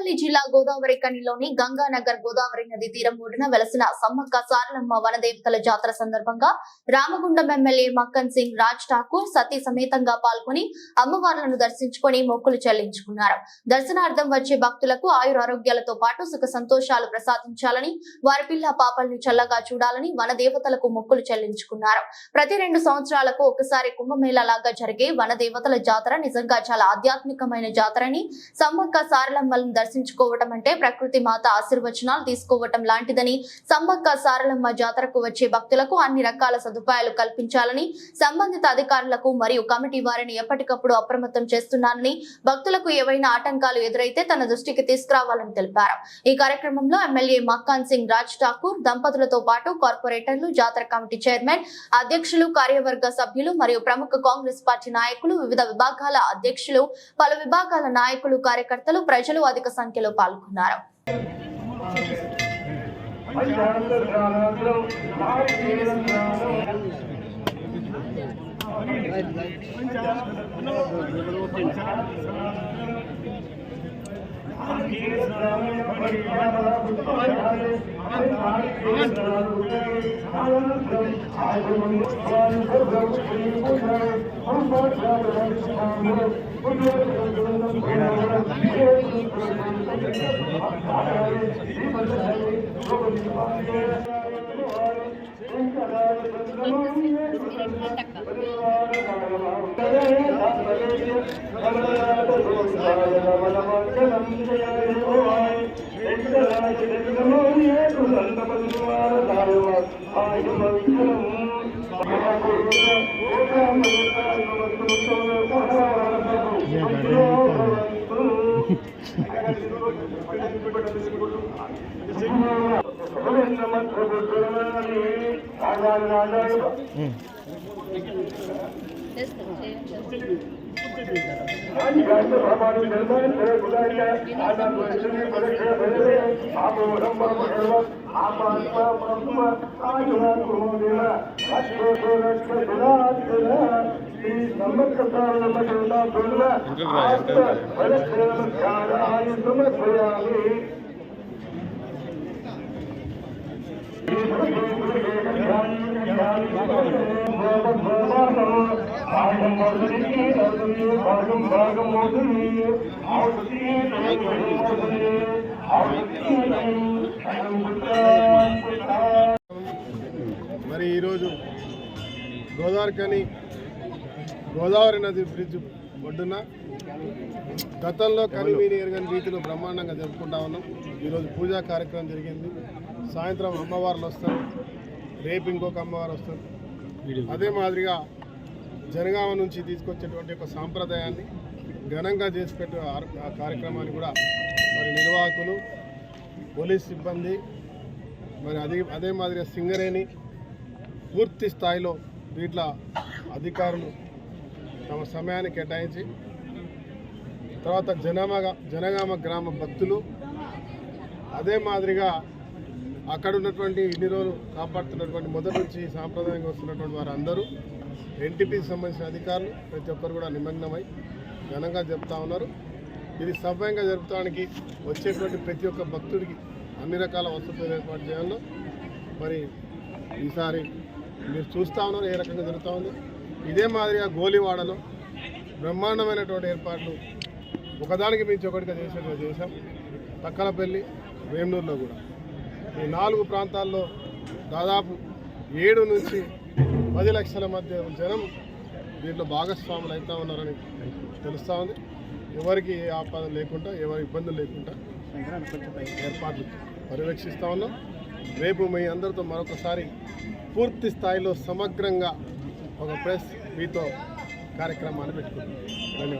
పెద్దపల్లి జిల్లా గోదావరి కనిలోని గంగానగర్ గోదావరి నది తీరం ఒడ్డున వెలసిన సమ్మక్క సారలమ్మ వనదేవతల జాతర సందర్భంగా రామగుండం ఎమ్మెల్యే మక్కన్ సింగ్ రాజ్ ఠాకూర్ సతీ సమేతంగా పాల్గొని అమ్మవార్లను దర్శించుకుని మొక్కులు చెల్లించుకున్నారు. దర్శనార్థం వచ్చే భక్తులకు ఆయురారోగ్యాలతో పాటు సుఖ సంతోషాలు ప్రసాదించాలని, వారి పిల్ల పాపల్ని చల్లగా చూడాలని వనదేవతలకు మొక్కులు చెల్లించుకున్నారు. ప్రతి 2 సంవత్సరాలకు ఒకసారి కుంభమేళా లాగా జరిగే వనదేవతల జాతర నిజంగా చాలా ఆధ్యాత్మికమైన జాతరని, సమ్మక్క సారలమ్మలను దర్శించుకోవటం అంటే ప్రకృతి మాత ఆశీర్వచనాలు తీసుకోవటం లాంటిదని, సమ్మక్క సారలమ్మ జాతరకు వచ్చే భక్తులకు అన్ని రకాల సదుపాయాలు కల్పించాలని సంబంధిత అధికారులకు మరియు కమిటీ వారిని ఎప్పటికప్పుడు అప్రమత్తం చేస్తున్నానని, భక్తులకు ఏవైనా ఆటంకాలు ఎదురైతే తన దృష్టికి తీసుకురావాలని తెలిపారు. ఈ కార్యక్రమంలో ఎమ్మెల్యే మక్కన్ సింగ్ రాజ్ ఠాకూర్ దంపతులతో పాటు కార్పొరేటర్లు, జాతర కమిటీ చైర్మన్, అధ్యక్షులు, కార్యవర్గ సభ్యులు మరియు ప్రముఖ కాంగ్రెస్ పార్టీ నాయకులు, వివిధ విభాగాల అధ్యక్షులు, పలు విభాగాల నాయకులు, కార్యకర్తలు, ప్రజలు అధిక సంఖ్యలో పాల్గొన్నారు. మరి ఈరోజు గోదావరి నది బ్రిడ్జ్ ఒడ్డున గతంలో కనివీని ఎరగని రీతిలో బ్రహ్మాండంగా జరుపుకుంటా ఉన్నాం. ఈరోజు పూజా కార్యక్రమం జరిగింది. సాయంత్రం అమ్మవార్లు వస్తారు, రేపు ఇంకొక అమ్మవారు వస్తారు. అదే మాదిరిగా జనగామ నుంచి తీసుకొచ్చేటువంటి ఒక సాంప్రదాయాన్ని ఘనంగా చేసి పెట్టే ఆ కార్యక్రమాన్ని కూడా మరి నిర్వాహకులు, పోలీస్ సిబ్బంది, మరి అదే మాదిరిగా సింగరేణి పూర్తి స్థాయిలో దీంట్లో అధికారులు తమ సమయాన్ని కేటాయించి, తర్వాత జనగామ గ్రామ భక్తులు, అదే మాదిరిగా అక్కడ ఉన్నటువంటి ఇన్ని రోజులు కాపాడుతున్నటువంటి మొదటి నుంచి సాంప్రదాయంగా వస్తున్నటువంటి వారు అందరూ, ఎన్టీపీకి సంబంధించిన అధికారులు ప్రతి ఒక్కరు కూడా నిమగ్నమై ఘనంగా జరుపుతూ ఉన్నారు. ఇది సవ్యంగా జరపడానికి వచ్చేటువంటి ప్రతి ఒక్క భక్తుడికి అన్ని రకాల వసతులు ఏర్పాటు చేయాలో మరి ఈసారి మీరు చూస్తూ ఉన్నారు ఏ రకంగా జరుగుతూ ఉంది. ఇదే మాదిరిగా గోలివాడలో బ్రహ్మాండమైనటువంటి ఏర్పాట్లు ఒకదానికి మించి ఒకటిగా చేసాం. తక్కలపల్లి, వేమూరులో కూడా ఈ 4 ప్రాంతాల్లో దాదాపు 7 నుంచి 10 లక్షల మధ్య జనం దీంట్లో భాగస్వాములు అవుతూ ఉన్నారని తెలుస్తూ ఉంది. ఎవరికి ఏ ఆపద లేకుండా, ఎవరి ఇబ్బందులు లేకుండా ఏర్పాట్లు పర్యవేక్షిస్తూ ఉన్నాం. రేపు మీ అందరితో మరొకసారి పూర్తి స్థాయిలో సమగ్రంగా ఒక ప్రెస్ మీతో కార్యక్రమాన్ని పెట్టుకుంటాం. ధన్యవాదాలు.